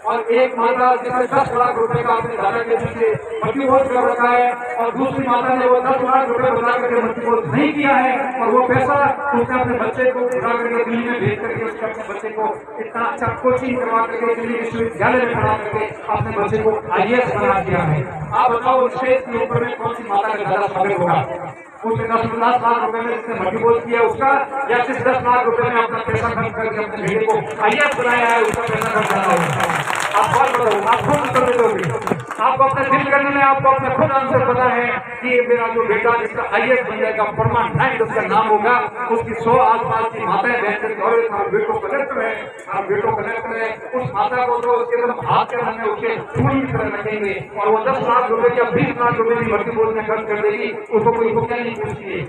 और एक माता जिसने 10 लाख रुपए का अपने दादा के पीछे मट्टी बोझ कर रखा है, और दूसरी माता ने वो 10 लाख रुपए बना करके मट्टी बोझ नहीं किया है, और वो पैसा उसने अपने बच्चे को उड़ा करके दिल्ली में भेज करके उसके अपने बच्चे को इतना अच्छा कोचिंग करवा करके दिल्ली विश्वविद्यालय में पढ़ा करके अपने बच्चे को IAS बना दिया है। आप बताओ उस स्टेज के ऊपर में कौन सी माता का ज्यादा स्वागत होगा? उसने 10 लाख रुपए में इसने मट्टी बोझ किया उसका, या सिर्फ 10 लाख रुपए में अपना पैसा खर्च करके अपने बेटे को IAS बनाया है, उसका पैसा खर्च करना होगा। आप बात बताओ, आप खुद उत्तर दोगे? आपको अपने दिल करने में आपको अपने खुद आंसर पता है कि ये मेरा जो बेटा जिसका IAS बन जाएगा, परमानेंट उसका नाम होगा, उसकी 100 आसपास की माताएं बहन और बेटो कलेक्टर है, आप बेटो कलेक्टर है, उस माता को तो उसके एकदम हाथ के अंदर में उसके पूरी तरह रखेंगे, और वो 10 लाख रुपए या 20 लाख रुपए की भर्ती बोल में खर्च कर देगी, उसको कोई क्या नहीं पूछती है।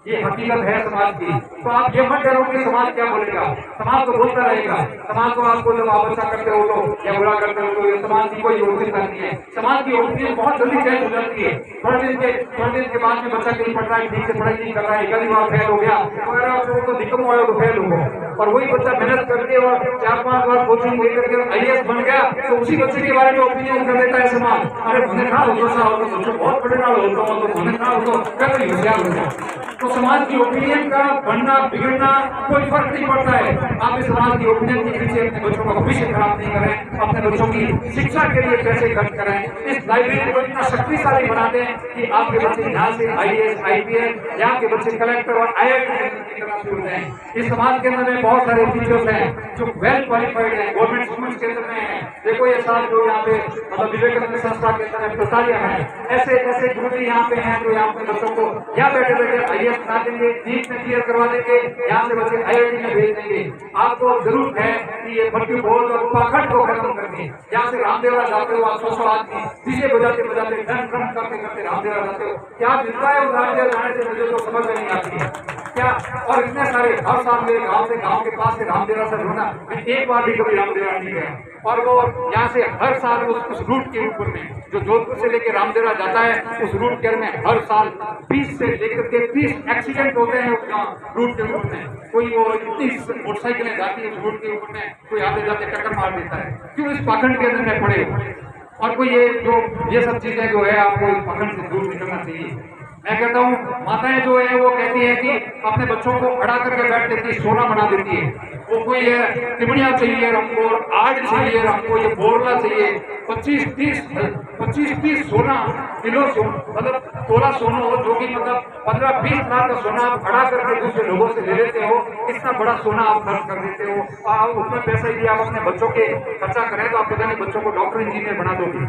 ये हकीकत है समाज की। तो आप ये मत डरो कि समाज क्या बोलेगा, समाज तो बोलता रहेगा। समाज को आपको जब आप अच्छा करते हो तो या बुरा करते हो तो ये समाज की कोई ओपिनियन नहीं है। समाज की ओपिनियन बहुत जल्दी चेंज हो जाती है। थोड़े दिन के बाद में बच्चा कहीं पढ़ रहा है, ठीक से पढ़ाई नहीं कर रहा है, एक आधी बार फेल हो गया तो निकम हुआ तो फेल हो गया। और वही बच्चा मेहनत करके और 4-5 बार कोचिंग लेकर के IAS बन गया तो उसी बच्चे के बारे में ओपिनियन कर देता है समाज। अरे मैंने कहा होता बहुत बड़े नाल होता हूँ तो मैंने कहा होता क्या होशियार हो जाए। तो समाज की ओपिनियन का बनना बिगड़ना कोई फर्क नहीं पड़ता है। आप इस समाज की ओपिनियन के पीछे अपने बच्चों का भविष्य खराब नहीं करें, अपने बच्चों की शिक्षा के लिए पैसे खर्च करें। इस लाइब्रेरी को इतना शक्तिशाली बना दें कि आपके बच्चे यहाँ से IAS IPS, यहाँ के बच्चे कलेक्टर और IIT की तरह शुरू हैं। इस समाज के अंदर में बहुत सारे टीचर्स हैं जो वेल क्वालिफाइड हैं, गवर्नमेंट स्कूल के अंदर में हैं। देखो ये साल जो यहाँ पे मतलब विवेकानंद संस्था के अंदर प्राचार्य हैं, ऐसे ऐसे गुरु जी यहाँ पे हैं जो यहाँ पे बच्चों को यहाँ बैठे बैठे IAS बना देंगे, नीट में क्लियर करवा देंगे, यहाँ से बच्चे IIT में भेज देंगे। आपको जरूर है कि ये भट्टी बोल और पाखंड को खत्म करके यहाँ से रामदेवरा जाते हो आप 100 आदमी डीजे बजाते बजाते ढन ढन करते करते रामदेवरा जाते हो, क्या मिलता है उस रामदेवरा जाने से मुझे तो समझ में नहीं आती है क्या। और इतने सारे हर साल मेरे गाँव के पास से रामदेवरा से होना, मैं एक बार भी कभी रामदेवरा नहीं गया। और वो यहाँ से हर साल उस रूट के ऊपर में जो जोधपुर से लेकर रामदेवरा जाता है उस रूट के में हर साल 20 से लेकर के 30 एक्सीडेंट होते हैं उस रूट के ऊपर में। कोई वो इतनी मोटरसाइकिलें जाती है उस रूट के ऊपर में, कोई आते जाते टक्कर मार देता है, क्यों? इस पाखंड के अंदर में पड़े हो। और कोई ये सब चीजें जो है आपको इस पाखंड से दूर निकलना चाहिए। मैं कहता हूँ माताएं जो है वो कहती है कि अपने बच्चों को खड़ा करके बैठ देती है, सोना बना देती है। वो कोई तिमड़िया चाहिए हमको, आड़ चाहिए हमको, ये बोरला चाहिए, 25-30 सोना किलो मतलब तोला सोना हो, जो कि मतलब 15-20 लाख का सोना आप खड़ा करके दूसरे लोगों से ले लेते हो। इतना बड़ा सोना आप खर्च कर देते हो और उसमें पैसे भी आप अपने बच्चों के खर्चा करें तो आप पता नहीं बच्चों को डॉक्टर इंजीनियर बना दोगे।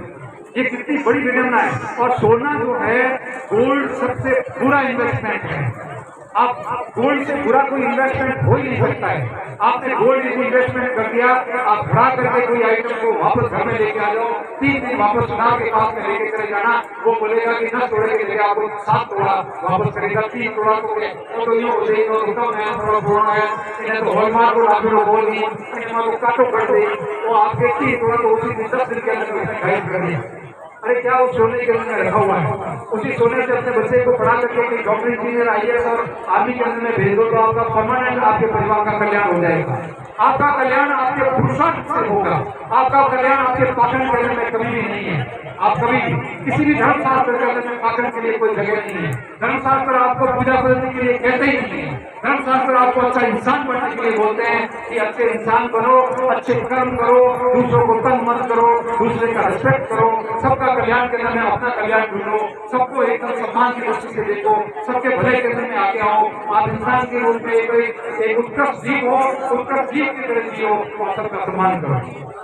ये कितनी बड़ी विडम्बना है। और सोना जो है गोल्ड सबसे बुरा इन्वेस्टमेंट है। आप गोल्ड से बुरा कोई इन्वेस्टमेंट हो ही नहीं सकता है। आपने गोल्ड इन्वेस्टमेंट कर दिया, आप खड़ा करके कोई आइटम को वापस घर में लेके आ जाओ, 3 दिन वापस सुनार के पास में लेके चले जाना, वो बोलेगा कि 10 तोड़े की जगह आपको 7 तोड़ा वापस करेगा, 3 तोड़ा तो यूँ हो जाएगा थोड़ा बोलना है इन्हें तो हॉलमार्क को आप बोल दी तो काटो कर दी, वो आपके 3 तोड़ा तो उसी दिन 10 दिन के अंदर गायब कर दिया। अरे क्या उस सोने के अंदर रखा हुआ है, उसी सोने से अपने बच्चे को पढ़ा करके डॉक्टर इंजीनियर IAS और आर्मी के अंदर में भेज दो तो आपका परमानेंट आपके परिवार का कल्याण हो जाएगा। आपका कल्याण आपके पुरुषार्थ से होगा, आपका कल्याण आपके पाखंड करने में कभी भी नहीं है। आप कभी किसी भी धर्मशास्त्र के अंदर में पाखंड के लिए कोई जगह नहीं है। धर्मशास्त्र आपको पूजा करने के लिए कहते ही नहीं है। धर्मशास्त्र आपको अच्छा इंसान बनने के लिए बोलते हैं कि अच्छे इंसान बनो, अच्छे कर्म करो, दूसरों को तंग मत करो, दूसरे का रिस्पेक्ट करो, सबका कल्याण के अंदर में अपना कल्याण ढूंढो, सबको एकदम सम्मान की दृष्टि से देखो, सबके भले के अंदर में आगे आओ। आप इंसान के रूप में एक उत्कृष्ट जीव हो, उत्कृष्ट जीव की तरह जियो और सबका सम्मान करो।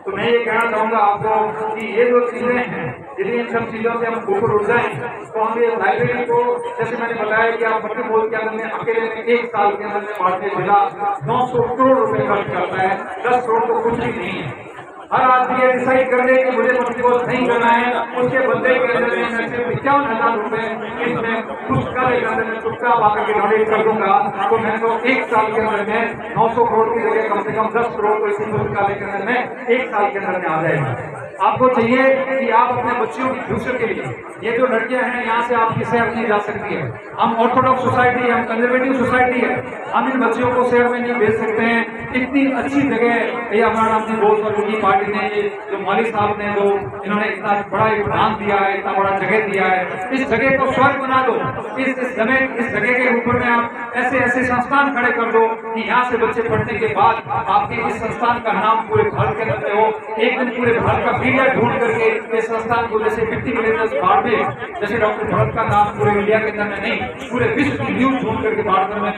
तो मैं ये कहना चाहूंगा आपको कि ये जो चीजें हैं यदि इन सब चीजों से हम ऊपर उठ जाए तो हम ये लाइब्रेरी को जैसे मैंने बताया कि आप भट्टी बोल के अंदर में अकेले में 1 साल के अंदर में बांटने जिला 900 करोड़ रुपए खर्च करता है। 10 करोड़ तो कुछ भी नहीं है। हर आदमी ये डिसाइड कर ले कि मुझे प्रतिबोध नहीं करना है, उसके बंदे के अंदर में मैं सिर्फ 51,000 रुपए इसमें पुस्तकालय के अंदर में चुपचाप आकर के डोनेट कर दूंगा तो मैं तो 1 साल के अंदर में 900 करोड़ की जगह कम से कम 10 करोड़ तो इसी पुस्तकालय के अंदर में 1 साल के अंदर में आ जाएगा। आपको चाहिए कि आप अपने बच्चों के फ्यूचर के लिए, ये जो लड़कियां हैं यहाँ से आपकी शहर नहीं जा सकती है। हम ऑर्थोडॉक्स सोसाइटी है, हम कंजर्वेटिव सोसाइटी है, हम इन बच्चियों को शहर में नहीं भेज सकते हैं। इतनी अच्छी जगह ये हमारा अपनी बहुत उनकी पार्टी ने, जो माली साहब ने जो इन्होंने इतना बड़ा योगदान दिया है, इतना बड़ा जगह दिया है, इस जगह को स्वर्ग बना दो। इस जगह के ऊपर में आप ऐसे संस्थान खड़े कर दो कि यहाँ से बच्चे पढ़ने के बाद आपके इस संस्थान का नाम पूरे भारत के अंदर हो। एक दिन पूरे भारत का मीडिया ढूंढ करके इस संस्थान को जैसे 50 मिलियन बाढ़ में जैसे डॉक्टर भरत का नाम पूरे इंडिया के अंदर में नहीं, पूरे विश्व की न्यूज ढूंढ करके भारत में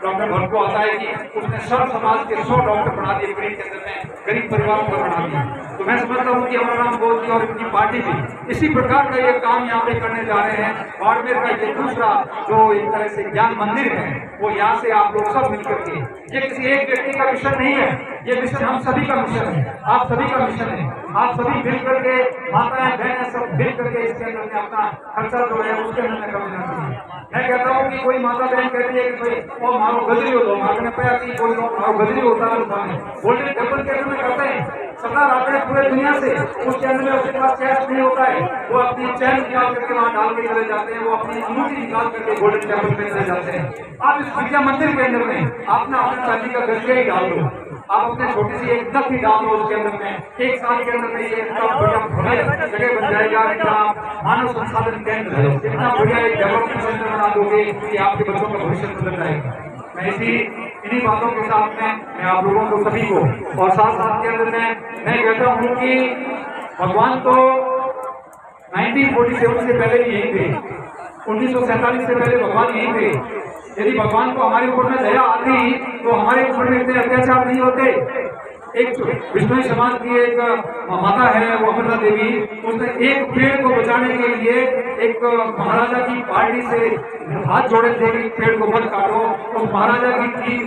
डॉक्टर भरत को आता है कि उसने सर्व समाज के 100 डॉक्टर बना दिए, गरीब के अंदर में गरीब परिवारों को बना दिया। तो मैं समझता हूँ कि अमरनाथ बोध जी और इनकी पार्टी भी इसी प्रकार का ये काम यहाँ पे करने जा रहे हैं। बाड़मेर का ये दूसरा जो एक तरह से ज्ञान मंदिर है वो यहाँ से आप लोग सब मिलकर के, ये किसी एक व्यक्ति का विषय नहीं है, ये मिशन हम सभी का मिशन है, आप सभी का मिशन है। आप सभी मिल करके, माताएं बहनें सब मिल करके इसके अंदर में अपना खर्चा जो है उसके अंदर में कम देना चाहिए। मैं कहता हूँ कि कोई माता बहन कहती है कि भाई वो मारो गजरी हो दो, आपने पाया कि कोई मारो गजरी होता है गोल्डन टेबल के अंदर में करते हैं, सरदार आते हैं पूरे दुनिया से, उस चैन में उसके पास कैश नहीं होता है, वो अपनी चैन निकाल करके वहां डाल के चले जाते हैं, वो अपनी अंगूठी निकाल करके गोल्डन टेबल में चले जाते हैं। आप इस विद्या मंदिर के अंदर में आपने अपने चांदी का गजरिया ही डाल दो, आप अपने छोटी सी एक नक ही डाल दो उसके अंदर में, एक साल के अंदर में ये इतना बढ़िया जगह बन जाएगा, इतना मानव संसाधन केंद्र है, इतना बढ़िया एक डेवलपमेंट सेंटर बना दोगे कि आपके बच्चों का भविष्य बदल जाएगा। मैं इन्हीं बातों के साथ में मैं आप लोगों को सभी को और साथ साथ के अंदर में मैं कहता हूँ कि भगवान तो 1947 से पहले ही यही थे, 1947 से पहले भगवान यही थे। यदि भगवान को हमारे ऊपर में दया आती तो हमारे ऊपर में इतने अत्याचार नहीं होते। एक विष्णु समाज की एक माता है वो अमृता देवी, उसने एक पेड़ को बचाने के लिए एक महाराजा की पार्टी से हाथ जोड़े थे कि पेड़ को मत काटो, तो महाराजा की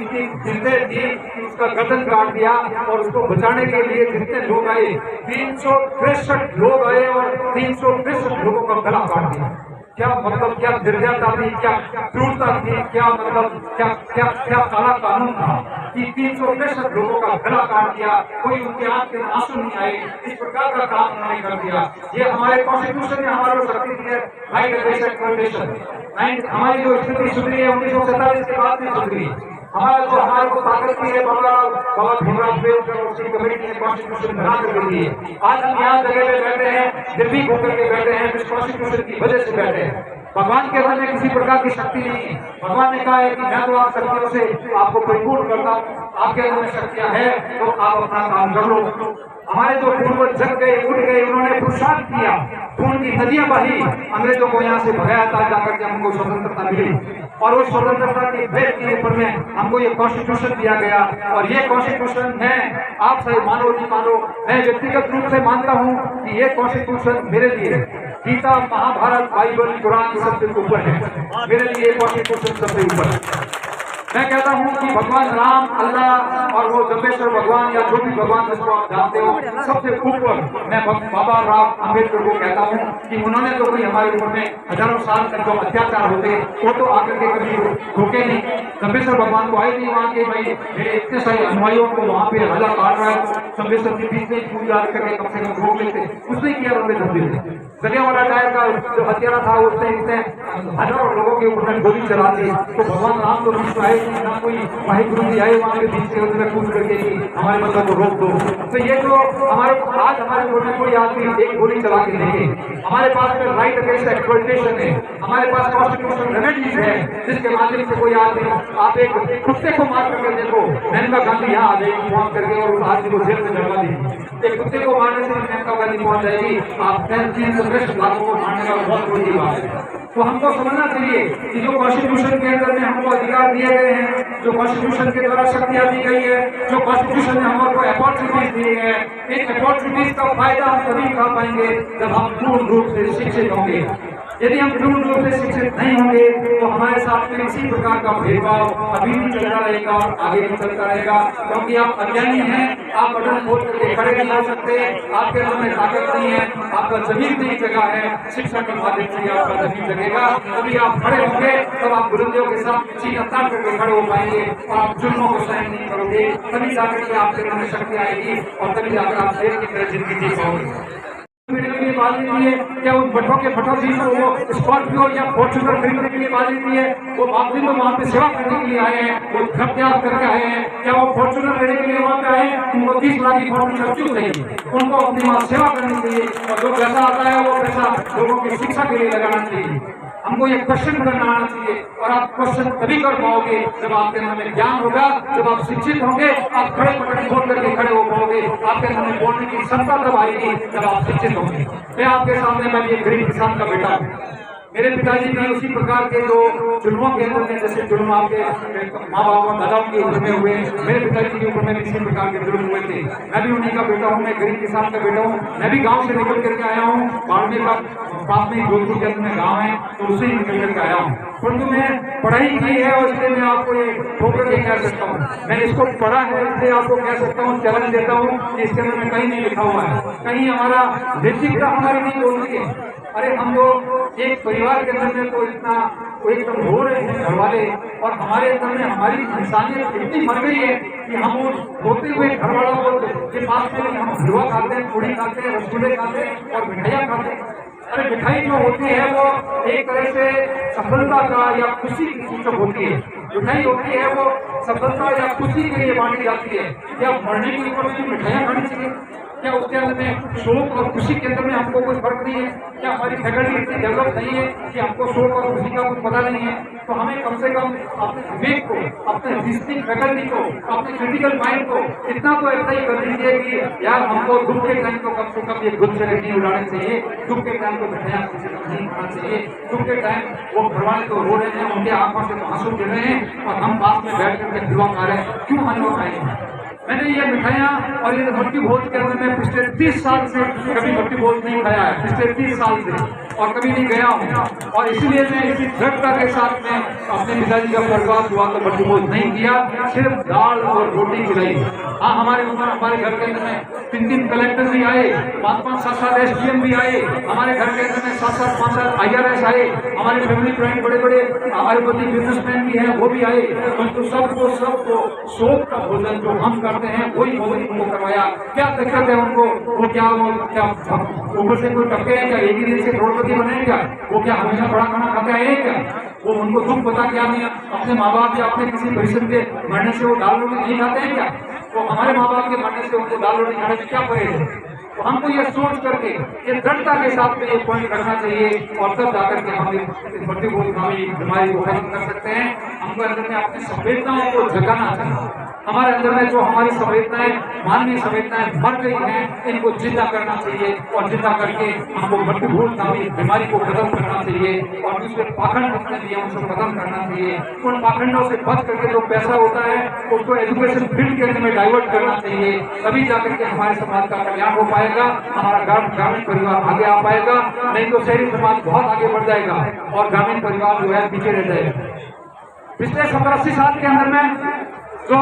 जितने थी उसका गर्दन काट दिया और उसको बचाने के लिए जितने लोग आए 363 लोग आए और 363 लोगों का गला काट दिया। क्या मतलब, क्या निर्दयता थी, क्या क्रूरता थी, क्या मतलब क्या क्या क्या काला कानून था कि 363 लोगों का गला काट दिया, कोई उनके आंख के आंसू नहीं आए, इस प्रकार का काम उन्होंने कर दिया। ये हमारे कॉन्स्टिट्यूशन ने हमारे को शक्ति दी है, राइट अगेंस्ट एक्सप्लॉयटेशन। हमारी जो स्थिति सुधरी है 1947 के बाद में सुधरी, हमारे को ताकत दी है बाबा भीमराव अम्बेडकर और उसकी कमेटी ने कॉन्स्टिट्यूशन बना कर दी है। आज हम यहाँ जगह पे बैठे हैं, दिल्ली होकर के बैठे हैं, इस कॉन्स्टिट्यूशन की वजह से बैठे हैं। भगवान के अंदर में किसी प्रकार की शक्ति नहीं है। भगवान ने कहा है कि मैं तो आप शक्तियों से आपको परिपूर्ण करता हूँ, आपके अंदर में शक्तियां है तो आप अपना काम कर लो। हमारे जो पूर्वज जग गए, उठ गए, उन्होंने पुरुषार्थ किया, खून की नदियां बही, अंग्रेजों को यहाँ से भगाया था, जाकर के हमको स्वतंत्रता मिली और उस स्वतंत्रता के भेद के ऊपर में हमको ये कॉन्स्टिट्यूशन दिया गया। और ये कॉन्स्टिट्यूशन है, आप सही मानो नहीं मानो, मैं व्यक्तिगत रूप से मानता हूँ कि ये कॉन्स्टिट्यूशन मेरे लिए गीता, महाभारत, बाइबल, कुरान सबसे ऊपर है, मेरे लिए कॉन्स्टिट्यूशन सबसे ऊपर है। मैं कहता हूँ कि भगवान राम, अल्लाह और वो जम्बेश्वर भगवान या जो भी भगवान जिसको आप जानते हो, सबसे ऊपर मैं बाबा राम अम्बेडकर को कहता हूँ कि उन्होंने तो कोई हमारे ऊपर में हजारों साल तक जो अत्याचार होते वो तो आकर के कभी रोके नहीं। जम्बेश्वर भगवान को आए नहीं वहाँ के भाई मेरे इतने सारे अनुयायियों को वहाँ पे राजा काट रहा है, जम्बेश्वर के बीच में पूजा करके कम से कम रोक लेते, उसने किया उन्होंने जम्बेश्वर जलियांवाला बाग का जो हत्यारा था उसने इतने हजारों लोगों के ऊपर में गोली चला दी। तो भगवान राम तो बीच में आए, ना कोई वाहिगुरु जी आए वहाँ के बीच से उसमें पूछ करके कि हमारे बंदों को रोक दो। तो ये जो हमारे आज हमारे ऊपर में कोई आदमी एक गोली चला के देखे, हमारे पास में राइट अगेंस्ट एक्सप्लॉयटेशन है, हमारे पास कॉन्स्टिट्यूशनल रेमेडीज है जिसके माध्यम से कोई आदमी, आप एक कुत्ते को मार करके देखो, मेनका गांधी यहाँ आ जाएगी पहुंच करके और उस आदमी को जेल में डलवा देगी। एक कुत्ते को मारने से मेनका गांधी पहुंच जाएगी, आप 300 लाखों को मारने का बहुत बड़ी बात है। तो हमको समझना चाहिए कि जो कॉन्स्टिट्यूशन के अंदर में हमको अधिकार दिए गए हैं, जो कॉन्स्टिट्यूशन के द्वारा शक्तियां दी गई है, जो कॉन्स्टिट्यूशन ने हमको अपॉर्चुनिटीज दी है, इन अपॉर्चुनिटीज का फायदा हम तभी उठा पाएंगे जब हम पूर्ण रूप से शिक्षित होंगे। यदि हम पूर्ण रूप से शिक्षित नहीं होंगे तो हमारे साथ में इसी प्रकार का भेदभाव अभी भी चलता रहेगा और आगे भी चलता रहेगा, क्योंकि आप अज्ञानी हैं, आप बटन खोल करके खड़े नहीं हो सकते, आपके अंदर में ताकत नहीं है, आपका जमीन नहीं जगह है, शिक्षा के माध्यम से आपका जमीन जगेगा, तभी आप खड़े होंगे, तब आप बुलंदियों के साथ चीन ताक करके खड़े हो पाएंगे और आप जुल्मों को सहन नहीं करोगे, तभी जाकर के आपके अंदर में शक्ति आएगी और तभी जाकर आप शेर की तरह जिंदगी जी पाओगे। खरीदने के लिए बाजी दी है, क्या उन भट्टों के भट्टों जी वो स्कॉर्पियो या फॉर्च्यूनर खरीदने के लिए बाजी दी है, वो बापजी तो वहाँ पे सेवा करने के लिए आए हैं, वो घर त्याग करके आए हैं, क्या वो फॉर्च्यूनर लेने के लिए वहाँ पे आए हैं? उनको 30 लाख की फॉर्च्यूनर क्यों चाहिए? उनको अपनी वहाँ सेवा करनी चाहिए और जो पैसा आता है वो पैसा लोगों की शिक्षा के लिए लगाना चाहिए। हमको ये क्वेश्चन करना आना चाहिए और आप क्वेश्चन तभी कर पाओगे जब आपके मन में ज्ञान होगा, जब आप शिक्षित होंगे, आप खड़े पकड़ खोल करके खड़े हो पाओगे, आपके मन में बोलने की क्षमता तब आएगी जब आप शिक्षित होंगे। मैं आपके सामने मैं ये गरीब किसान का बेटा हूँ, मेरे पिताजी भी उसी प्रकार के जो जुल्मों के अंदर में, जैसे जुल्म आपके माँ बाप और दादाओं के ऊपर में हुए, मेरे पिताजी के ऊपर में इसी प्रकार के जुल्म हुए थे। मैं भी उन्हीं का बेटा हूँ, मैं गरीब किसान का बेटा हूँ, मैं भी गांव से निकल करके आया हूँ, बाड़मेर का पास में जोधपुर के अंदर में गाँव है, तो उसे ही निकल करके आया हूँ। परंतु मैं पढ़ाई की है और इसलिए मैं आपको ये ठोकर के कह सकता हूँ, मैंने इसको पढ़ा है इसलिए आपको कह सकता हूँ, चैलेंज देता हूँ कि इसके अंदर में कहीं नहीं लिखा हुआ है, कहीं हमारा नैतिकता हमारी नहीं बोलती है। अरे हम लोग एक परिवार के अंदर में तो इतना एकदम रो रहे हैं घर वाले, और हमारे अंदर में हमारी इंसानियत इतनी मर गई है कि हम उस रोते हुए घर वालों के पास में हम हलवा खाते हैं, पूड़ी खाते हैं, रसगुल्ले खाते हैं और मिठाइयाँ खाते हैं। अरे मिठाई जो होती है वो एक तरह से सफलता का या खुशी की सूचक होती है। मिठाई होती है वो सफलता या खुशी के लिए बांटी जाती है। क्या मरने के ऊपर भी मिठाइयाँ खानी चाहिए? क्या उसके अंदर में शोक और खुशी के अंदर में हमको कोई फर्क नहीं है? क्या हमारी फैकल्टी इतनी डेवलप नहीं है कि हमको शोक और खुशी का कुछ पता नहीं है? तो हमें कम से कम अपने विवेक को, अपने रीजनिंग फैकल्टी को, अपने क्रिटिकल माइंड को इतना तो ऐसा ही कर दीजिए कि यार हमको दुख के टाइम को कम से कम ये गुद से नहीं उड़ाने चाहिए, दुख के टाइम को मिठाइयाँ कम से कम नहीं खाना चाहिए, दुख के टाइम वो घरवाले तो रो रहे हैं, उनके आंखों से तो आंसू गिर रहे हैं और हम पास में बैठ करके हलवा खा रहे हैं, क्यों हलवा खाएंगे? मैंने ये मिठाइयाँ और ये मट्टी भोज के अंदर में पिछले 30 साल से कभी मट्टी भोज नहीं खाया है, पिछले 30 साल से, और कभी नहीं गया हूँ, और इसलिए मैं इसी दृढ़ता के साथ में अपने पिताजी का परिवार हुआ तो मट्टी भोज नहीं किया, सिर्फ दाल और रोटी खिलाई। हाँ, हमारे ऊपर हमारे घर के अंदर में 3 कलेक्टर भी आए, 5-5, 7-7 SDM भी आए, हमारे घर के अंदर में 7-7, 5-7 IRS आए, हमारे फैमिली फ्रेंड बड़े बड़े अरबपति बिजनेसमैन भी हैं, वो भी आए, परंतु सबको शोक का भोजन जो हम करते हैं वही भोजन उनको करवाया। क्या दिक्कत है उनको? वो क्या ऊपर से कोई टपके हैं क्या? एक ही दिन से करोड़पति बने क्या? वो क्या हमेशा बड़ा खाना खाते आए क्या? वो उनको दुख पता क्या नहीं? अपने माँ बाप या अपने किसी परिजन के मरने से वो दाल रोटी नहीं खाते हैं क्या? तो हमारे माँ बाप के मरने से उनको दाल रोटी खाने में क्या परहेज है? तो हमको ये सोच करके ये दृढ़ता के साथ में ये पॉइंट रखना चाहिए, और तब जाकर के हम इस मट्टी भोज बीमारी को खत्म कर सकते हैं। हमको अंदर में अपनी संवेदनाओं को जगाना चाहिए। हमारे अंदर में जो हमारी संवेदनाएं, मानवीय संवेदनाएं मर गई हैं, इनको जिंदा करना चाहिए, और जिंदा करके हमको मट्टी भोज बीमारी को खत्म करना चाहिए, और दूसरे पाखंड जितने भी हैं उनको खत्म करना चाहिए। उन पाखंडों से बच करके जो पैसा होता है उसको एजुकेशन फील्ड के अंदर में डाइवर्ट करना चाहिए, तभी जाकर के हमारे समाज का कल्याण हो पाएगा, हमारा ग्रामीण परिवार आगे आ पाएगा। नहीं तो शहरी समाज बहुत आगे बढ़ जाएगा और ग्रामीण परिवार जो है पीछे रह जाएगा। पिछले 70-80 साल के अंदर में जो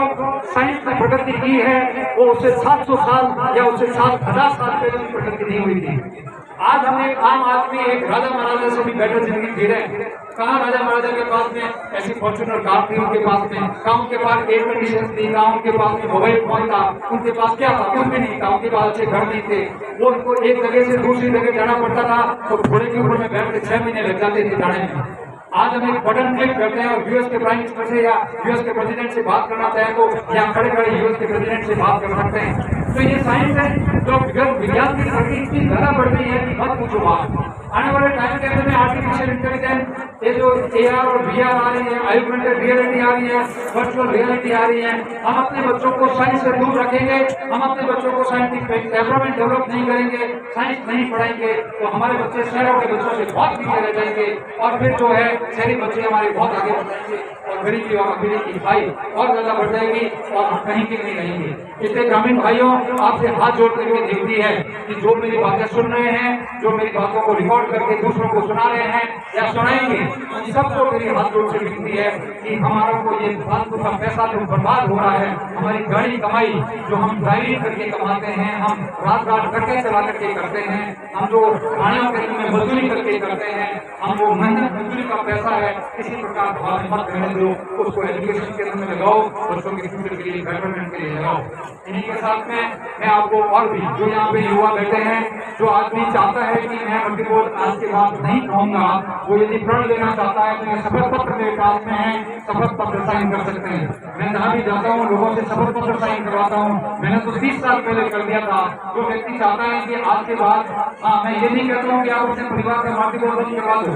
साइंस ने प्रगति की है वो उससे 700 साल या उससे 7,000 साल पहले की प्रगति नहीं हुई थी। आज हम एक आम आदमी, एक राजा महाराजा से भी बेटर जिंदगी जी रहे हैं। कहाँ राजा महाराजा के पास में ऐसी फॉर्च्यूनर कार थी, उनके पास में कहाँ उनके पास एयर कंडीशन थी, कहाँ उनके पास में मोबाइल फोन था, उनके पास क्या था? कुछ भी नहीं था। उनके पास अच्छे घर नहीं थे, वो उनको एक जगह से दूसरी जगह जाना पड़ता था तो घोड़े के ऊपर में बैठ के 6 महीने लग जाते थे जाने में। आज हम एक बटन क्लिक करते हैं और यूएस के प्राइम मिनिस्टर से या यूएस के प्रेसिडेंट से बात करना चाहे तो यहाँ खड़े खड़े यूएस के प्रेसिडेंट से बात कर सकते हैं। तो ये साइंस है जो विज्ञान की तरक्की इतनी ज्यादा बढ़ गई है कि मत पूछो बात। आने वाले टाइम के अंदर में आर्टिफिशियल इंटेलिजेंस, ये जो AR और VR आ रही है, ऑगमेंटेड रियलिटी आ रही है, वर्चुअल रियलिटी आ रही है, हम अपने बच्चों को साइंस से दूर रखेंगे, हम अपने बच्चों को साइंटिफिक डेवलपमेंट डेवलप नहीं करेंगे, साइंस नहीं पढ़ाएंगे तो हमारे बच्चे शहरों के बच्चों से बहुत पीछे रह जाएंगे, और फिर जो है शहरी बच्चे हमारे बहुत आगे बढ़ जाएंगे, और गरीबी और अमीरी की खाई और ज्यादा बढ़ जाएगी और हम कहीं के नहीं रहेंगे। इसलिए ग्रामीण भाइयों, आपसे हाथ जोड़ करके विनती है कि जो मेरी बातें सुन रहे हैं, जो मेरी बातों को रिकॉर्ड करके दूसरों को सुना रहे हैं या सुनाएंगे, उन सबको मेरी हाथ जोड़ से विनती है कि हमारा को ये फालतू का पैसा जो बर्बाद हो रहा है, हमारी गाड़ी कमाई जो हम ड्राइविंग करके कमाते हैं, हम रात रात करके चला करके करते हैं, हम जो खाने के में मजदूरी करके करते हैं, हम वो मेहनत मजदूरी का पैसा है किसी प्रकार भाग मत रहने दो, उसको एजुकेशन के अंदर में लगाओ, बच्चों के फ्यूचर के लिए, बेटरमेंट के लिए लगाओ। इन्हीं के साथ में मैं आपको और भी जो यहाँ पे युवा बैठे हैं, जो आदमी चाहता है कि मैं मट्टी भोज आज के बाद नहीं खाऊंगा, वो यदि प्रण लेना चाहता है तो ये शपथ पत्र मेरे पास में है, शपथ पत्र साइन कर सकते हैं। मैं जहाँ भी जाता हूँ लोगों से शपथ पत्र साइन करवाता हूँ। मैंने तो 30 साल पहले कर दिया था। जो व्यक्ति चाहता है कि आज के बाद, हाँ, मैं ये नहीं कहता हूँ कि आप अपने परिवार का मट्टी भोज बंद करवा दो,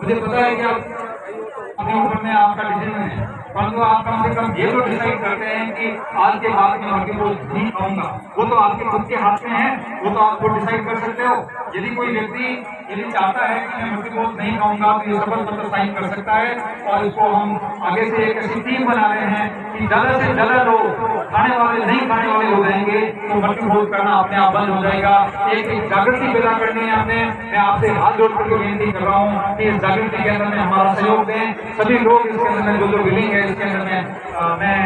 मुझे पता है कि आप अपने ऊपर में आपका डिसीजन है, परंतु आप कम से कम ये तो डिसाइड करते हैं कि आज के बाद मैं मट्टी भोज नहीं खाऊंगा। वो तो आपके खुद के हाथ में है, वो तो आप डिसाइड कर सकते हो। यदि कोई व्यक्ति यदि चाहता है कि मैं मट्टी भोज नहीं खाऊंगा तो ये शपथ पत्र साइन कर सकता है, और इसको हम आगे से एक ऐसी टीम बना रहे हैं कि ज्यादा से ज्यादा लोग खाने वाले नहीं खाने वाले हो जाएंगे, को मृत्यु घोष करना अपने आप बंद हो जाएगा। एक जागृति पैदा करनी है हमें। मैं आपसे हाथ जोड़ करके विनती कर रहा हूँ कि इस जागृति के अंदर में हमारा सहयोग दें सभी लोग। इसके अंदर में जो विलिंग है इसके अंदर में मैं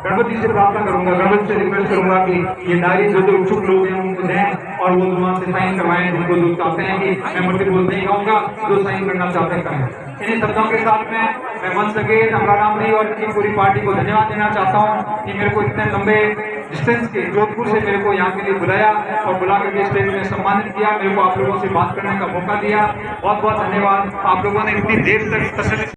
गणपति से प्रार्थना करूंगा, गणपति से रिक्वेस्ट करूंगा कि ये डायरी जो इच्छुक लोग हैं उनको दें और वो वहाँ से साइन करवाएं जिनको जो चाहते हैं कि मैं मृत्यु बोल नहीं कहूँगा, जो साइन करना चाहते हैं करें। इन्हीं शब्दों के साथ मैं मंच सके अमराराम जी और इनकी पूरी पार्टी को धन्यवाद देना चाहता हूँ कि मेरे को इतने लंबे डिस्टेंस के जोधपुर से मेरे को यहाँ के लिए बुलाया और बुला करके स्टेज में सम्मानित किया, मेरे को आप लोगों से बात करने का मौका दिया। बहुत बहुत धन्यवाद। आप लोगों ने इतनी देर तक